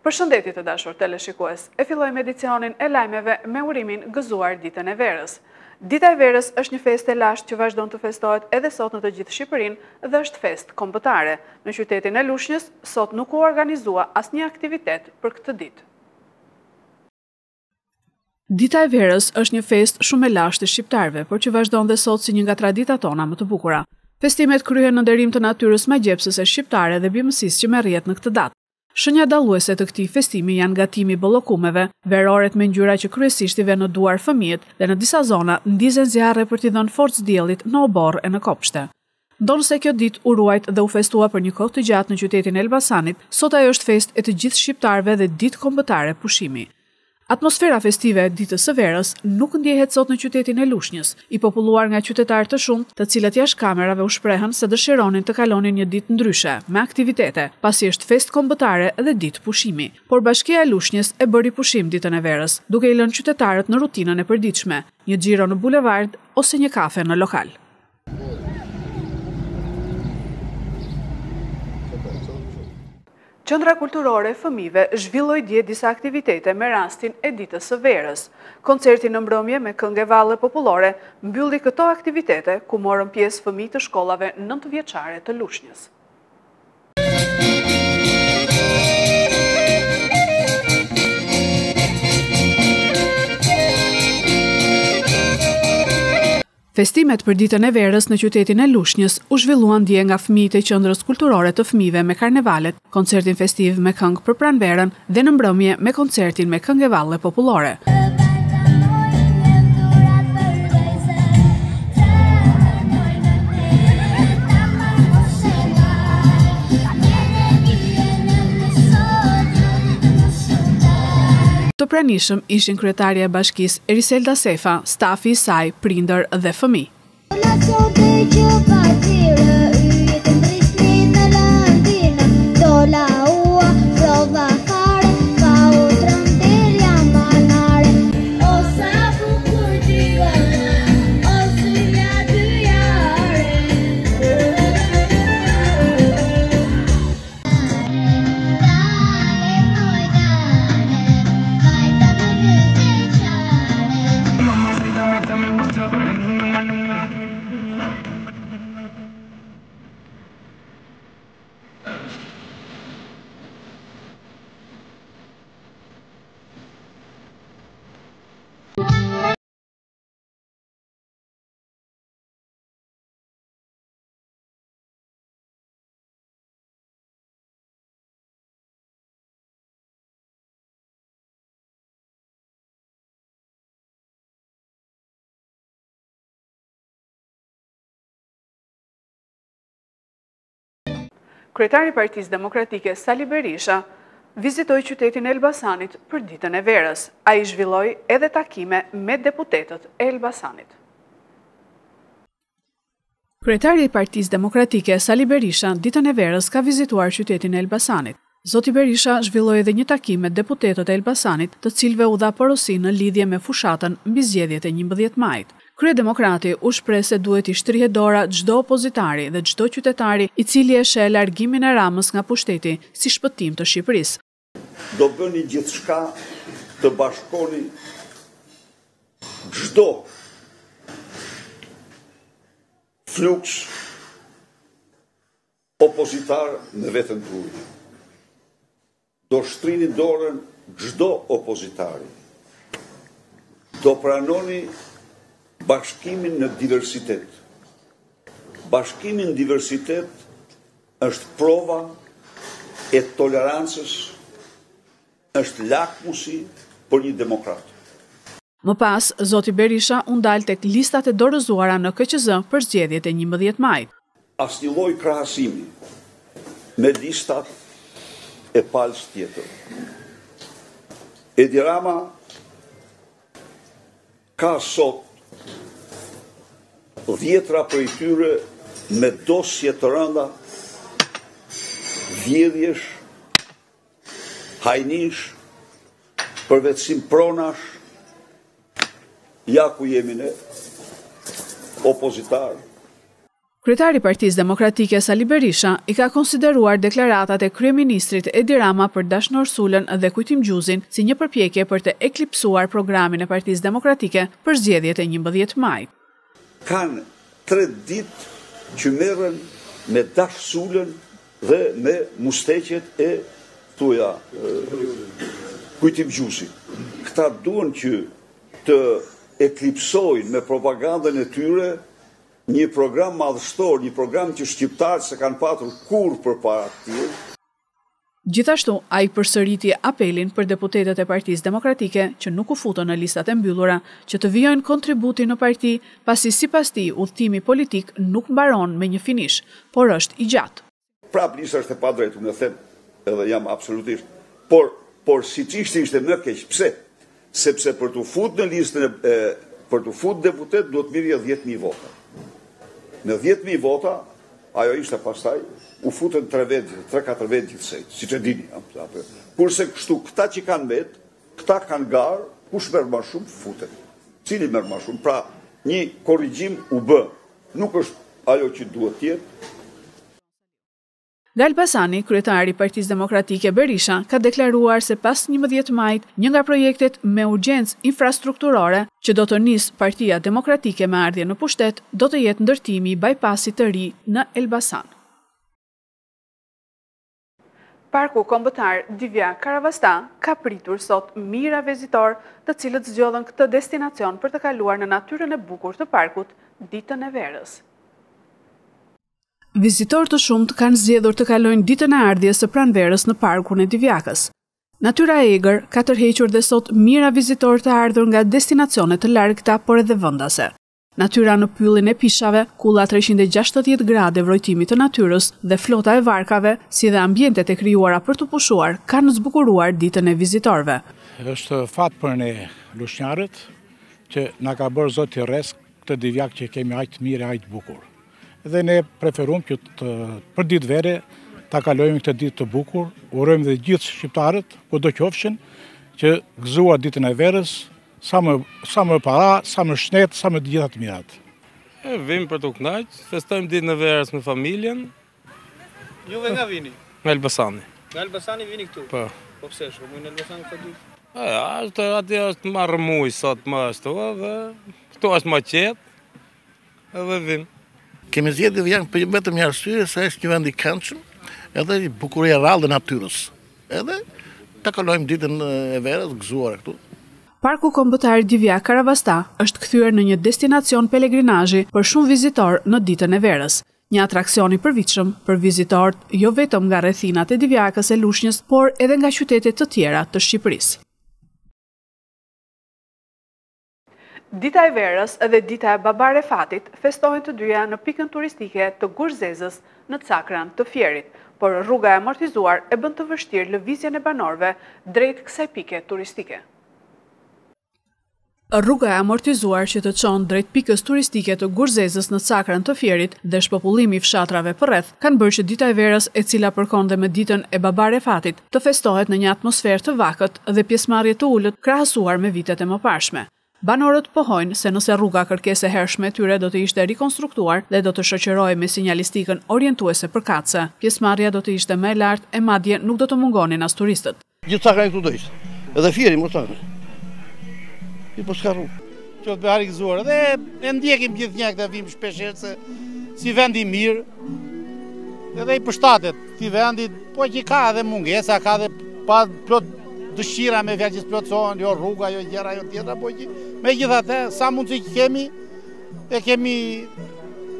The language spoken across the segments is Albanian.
Përshëndetje të dashur teleshikues, e fillojmë edicionin e lajmeve me urimin gëzuar ditën e verës. Dita e verës është një festë e lashtë që vazhdon të festohet edhe sot në të gjithë Shqipërinë dhe është festë kombëtare. Në qytetin e Lushnjës, sot nuk u organizua asnjë aktivitet për këtë ditë. Dita e verës është një festë shumë e lashtë e shqiptarëve, por që vazhdon dhe sot si një nga traditat tona më të bukura. Festimet kryhen në nderim të natyrës magjepsëse shqiptare dhe bimësisë që merrjet në këtë datë. Shënja dalluese të këtij festimi janë gatimi bollokumeve, veroret me ngjyra që kryesisht i vënë në duar fëmijët dhe në disa zona ndizen zjarre për t'i dhënë forcë diellit në oborr e në kopshte. Ndonse kjo ditë u ruajt dhe u festua për një kohë të gjatë në qytetin e Elbasanit, sot ajo është festë e të gjithë shqiptarëve dhe ditë kombëtare pushimi. Atmosfera festive e ditës së verës nuk ndjehet sot në qytetin e Lushnjës, i populluar nga qytetarë të shumtë, të cilët jashtë kamerave u shprehën se dëshironin të kalonin një ditë ndryshe, me aktivitete, pasi është festë kombëtare dhe ditë pushimi. Por Bashkia e Lushnjës e bëri pushim ditën e verës, duke i lënë qytetarët në rutinën e përditshme, një xhiro në bulevard ose një kafe në lokal. Qendra kulturore e fëmijëve zhvilloi dje disa aktivitete me rastin e ditës së verës. Koncerti në mbrëmje me këngë valle popullore mbylli këto aktivitete ku morën pjesë fëmijë të shkollave 9 vjeçare të Lushnjës. Festimet për ditën e verës në qytetin e Lushnjës u zhvilluan dje nga fëmijët e Qendrës Kulturore të Fëmijëve me karnevalet, koncertin festiv me këngë për pranverën dhe në mbrëmje me koncertin me këngë valle popullore. Të pranishëm ishin kryetaria e bashkisë Eriselda Sefa, stafi i saj, prindër dhe fëmijë. Kryetari i Partisë Demokratike Sali Berisha vizitoi qytetin e Elbasanit për ditën e verës. Ai zhvilloi edhe takime me deputetët e Elbasanit. Kryetari i Partisë Demokratike Sali Berisha ditën e verës ka vizituar qytetin e Elbasanit. Zoti Berisha zhvilloi edhe një takim me deputetët e Elbasanit, të cilëve u dha porosi në lidhje me fushatën mbi zgjedhjet e 11 majit. Kryedemokrati u shpreh se duhet i shtrihet dora çdo opozitari dhe çdo qytetari i cili e sheh largimin e Ramës nga pushteti si shpëtim të Shqipërisë. Do bëni gjithçka të bashkoni çdo fluks opozitar në veten tuaj. Do shtrini dorën çdo opozitari. Do pranoni bashkimin në diversitet. Bashkimi në diversitet është prova e tolerancës, është lakmusi për një demokrat. Më pas, zoti Berisha u ndal tek listat e dorëzuara në KQZ për zgjedhjet e 11 majit. Asnjë lloj krahasimi me listat e palës tjetër. Edi Rama ka sot 10 prej tyre me dosje të rënda, vjedhjesh, hajnish, përvetësim pronash, ja ku jemi ne, opozitar. Kryetari i Partisë Demokratike Sali Berisha i ka konsideruar deklaratat e kryeministrit Edi Rama për Dashnor Sulën dhe Kujtim Gjuzin si një përpjekje për të eklipsuar programin e Partisë Demokratike për zgjedhjet e 11 majit. Kanë 3 ditë që merren me Dash Sulën dhe me musteqet e Kujtim Gjuzi. Këta duan që të eklipsojnë me propagandën e tyre një program madhështor, një program që shqiptarët se kanë patur kur përpara këtij. Gjithashtu, ai përsëriti apelin për deputetët e Partisë Demokratike që nuk u futën në listat e mbyllura, që të vijojnë kontributi në parti, pasi sipas tij udhëtimi politik nuk mbaron me një finish, por është i gjatë. Prap lista është e padrejtë, unë them, edhe jam absolutisht, por siç ishte më keq. Pse? Sepse për të futur në listën për të futur deputet duhet mirë 10.000 vota. Në 10.000 vota, ajo ishte pastaj, u futën 3-4 vend gjithsej, si që dini. Kurse kështu, këta që kanë vetë, këta kanë garë, kush merr më shumë, futen. Cili merr më shumë? Pra, një korrigjim u bë, nuk është ajo që duhet tjetë. Nga Elbasani, kryetari i Partisë Demokratike Berisha ka deklaruar se pas 11 majit, një nga projektet me urgjencë infrastrukturore që do të nisë Partia Demokratike me ardhje në pushtet, do të jetë ndërtimi i bypassit të ri në Elbasan. Parku kombëtar Divja Karavasta ka pritur sot mijëra vizitor, të cilët zgjodhen këtë destinacion për të kaluar në natyrën e bukur të parkut ditën e verës. Vizitorë të shumt kanë zgjedhur të kalojnë ditën e ardhjes së pranverës në parkun e Divjakës. Natyra e egër ka tërhequr dhe sot mijëra vizitorë të ardhur nga destinacione të largëta, por edhe vendase. Natyra në pyllin e pishave, kulla 360 grade vrojtimi të natyrës dhe flota e varkave, si dhe ambientet e krijuara për të pushuar, kanë zbukuruar ditën e vizitorëve. Është fat për ne lushnjarët që na ka bërë Zoti rrezik këtë Divjak që kemi aq mirë, aq bukur. Dhe ne preferojmë që për ditë vere ta kalojmë këtë ditë të bukur, urojmë dhe gjithë shqiptarët, kudo qofshin, që gëzuar ditën e verës, sa më para, sa më shnet, sa më të gjitha të mirat. Vim për të kënaqur, festojmë ditën e verës me familjen. Juve nga vini? Nga Elbasani. Nga Elbasani vini këtu? Po. Po pse shumë në Elbasan këtë ditë? Atje është më rëmuj sot më ashtu, dhe këtu është më qetë, edhe vim. Kemi zgjedhur Divjakën për vetëm një arsye, se është një vend i këndshëm, edhe bukuria e rrallë e natyrës. Edhe ta kalojmë ditën e verës gëzuar këtu. Parku kombëtar Divja Karavasta është kthyer në një destinacion pelegrinazhi për shumë vizitorë në ditën e verës. Një atraksion i përvitshëm për vizitorët jo vetëm nga rrethinat e Divjakës e Lushnjës, por edhe nga qytetet të tjera të Shqipërisë. Dita e verës dhe dita e Babar Refatit festohen të dyja në pikën turistike të Gurzezës në Cakran të Fierit, por rruga e amortizuar e bën të vështirë lëvizjen e banorëve drejt kësaj pike turistike. Rruga e amortizuar që të çon drejt pikës turistike të Gurzezës në Cakran të Fierit dhe shpopullimi i fshatrave përreth kanë bërë që dita e verës, e cila përkon dhe me ditën e Babar Refatit, të festohet në një atmosferë të vakët dhe pjesëmarrje të ulët krahasuar me vitet e mëparshme. Banorët pohojnë se nëse rruga kërkesë e hershme e tyre do të ishte rikonstruktuar dhe do të shoqërohej me sinjalistikën orientuese përkatëse, pjesëmarrja do të ishte më e lartë e madje nuk do të mungonin as turistët. Gjithë Cakra këtu do ishte. Edhe Fieri mos tani. Ti po s'ka rrugë. Që të bëhari gëzuar dhe e ndjekim gjithnjë këtë vim shpeshherë se si vend i mirë. Edhe i përshtatet këtij vendi, po që ka edhe mungesa, ka edhe pa plot dëshira me fjalë që plotësohen, jo rruga, jo gjëra, jo tjetra, po që megjithatë, sa mundësi që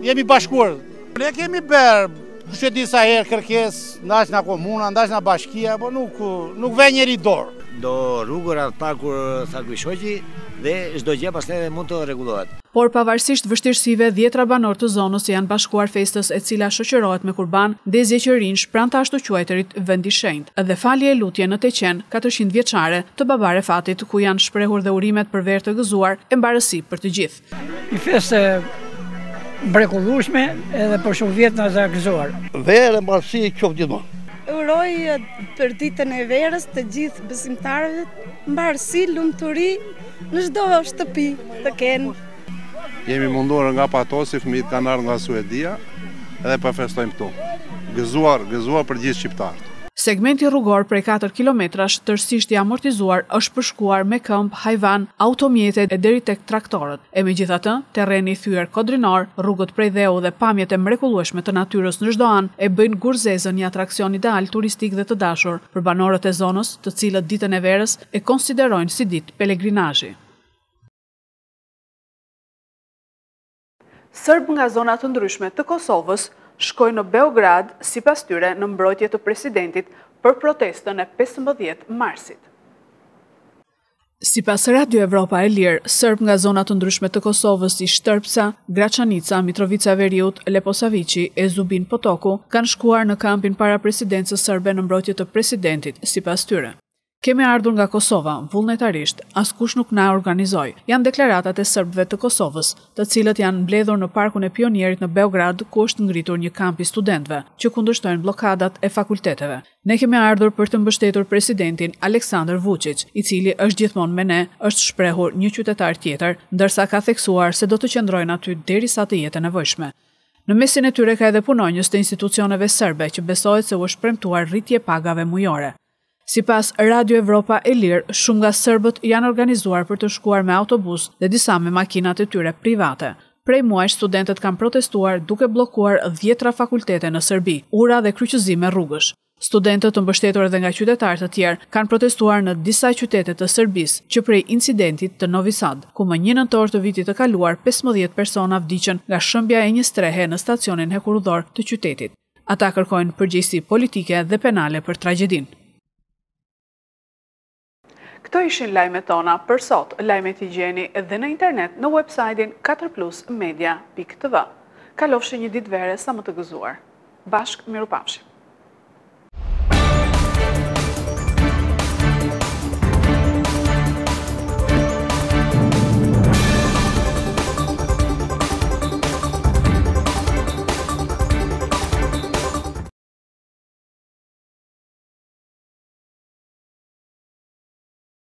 jemi bashkuar. Ne kemi bërë, kush e di sa herë kërkesë, ndash nga komuna, ndash nga bashkia, po nuk vë njëri dorë. Do rrugër atë parkur Tharku i Shoqi dhe çdo gjë pastaj mund të rregullohet. Por pavarësisht vështirësive, 10 banorë të zonës janë bashkuar festës, e cila shoqërohet me kurban, ndezje që rinj pranë të ashtu quajtërit vendi shenjtë, dhe falje e lutje në Teqen 400 vjeçare të Babar Refatit, ku janë shprehur dhe urimet për verë të gëzuar e mbarësi për të gjithë. Një festë mrekullueshme edhe për shumë vjet na ka gëzuar. Verë mbarësi qoftë gjithmonë. Uroj për ditën e verës të gjithë besimtarëve mbarësi, lumturi në çdo shtëpi të kenë. Jemi munduar nga patosi, fëmijët kanë ardhur nga Suedia, edhe për festojmë këtu. Gëzuar për gjithë shqiptarët. Segmenti rrugor prej 4 kilometrash tërësisht i amortizuar është përshkuar me këmbë, hajvan, automjete e deri tek traktorët. E megjithatë, terreni i thyer kodrinor, rrugët prej dheu dhe pamjet e mrekullueshme të natyrës në çdo anë e bëjnë Gurzezën një atraksion ideal turistik dhe të dashur për banorët e zonës, të cilët ditën e verës e konsiderojnë si ditë pelegrinazhi. Sërbë nga zona të ndryshme të Kosovës shkojnë në Beograd, sipas tyre në mbrojtje të presidentit për protestën e 15 marsit. Sipas Radio Evropa e Lirë, sërbë nga zona të ndryshme të Kosovës si Shtërpca, Graçanica, Mitrovica Veriut, Leposavici e Zubin Potoku kanë shkuar në kampin para presidencës sërbe në mbrojtje të presidentit, sipas tyre. Kemi ardhur nga Kosova, vullnetarisht, askush nuk na organizoi. Janë deklaratat e serbëve të Kosovës, të cilët janë mbledhur në Parkun e Pionierit në Beograd, ku është ngritur një kamp i studentëve, që kundërshtojnë bllokadat e fakulteteve. Ne kemi ardhur për të mbështetur presidentin Aleksandar Vučić, i cili është gjithmonë me ne, është shprehur një qytetar tjetër, ndërsa ka theksuar se do të qëndrojnë aty derisa të jetë e nevojshme. Në mesin e tyre ka edhe punonjës të institucioneve serbe që besohet se u është premtuar rritje pagave mujore. Sipas Radio Evropa e Lirë, shumë nga serbët janë organizuar për të shkuar me autobus dhe disa me makinat e tyre private. Prej muajsh studentët kanë protestuar duke bllokuar 10 fakultete në Serbi, ura dhe kryqëzime rrugësh. Studentët të mbështetur edhe nga qytetarë të tjerë kanë protestuar në disa qytete të Serbisë që prej incidentit të Novi Sad, ku më 1 nëntor të vitit të kaluar 15 persona vdiqën nga shëmbja e një strehe në stacionin hekurudhor të qytetit. Ata kërkojnë përgjegjësi politike dhe penale për tragjedinë. Këto ishin lajmet tona për sot. Lajmet i gjeni edhe në internet në website-in 4plusmedia.tv. Kalofshi një ditë vere sa më të gëzuar. Bashk, mirupafshim.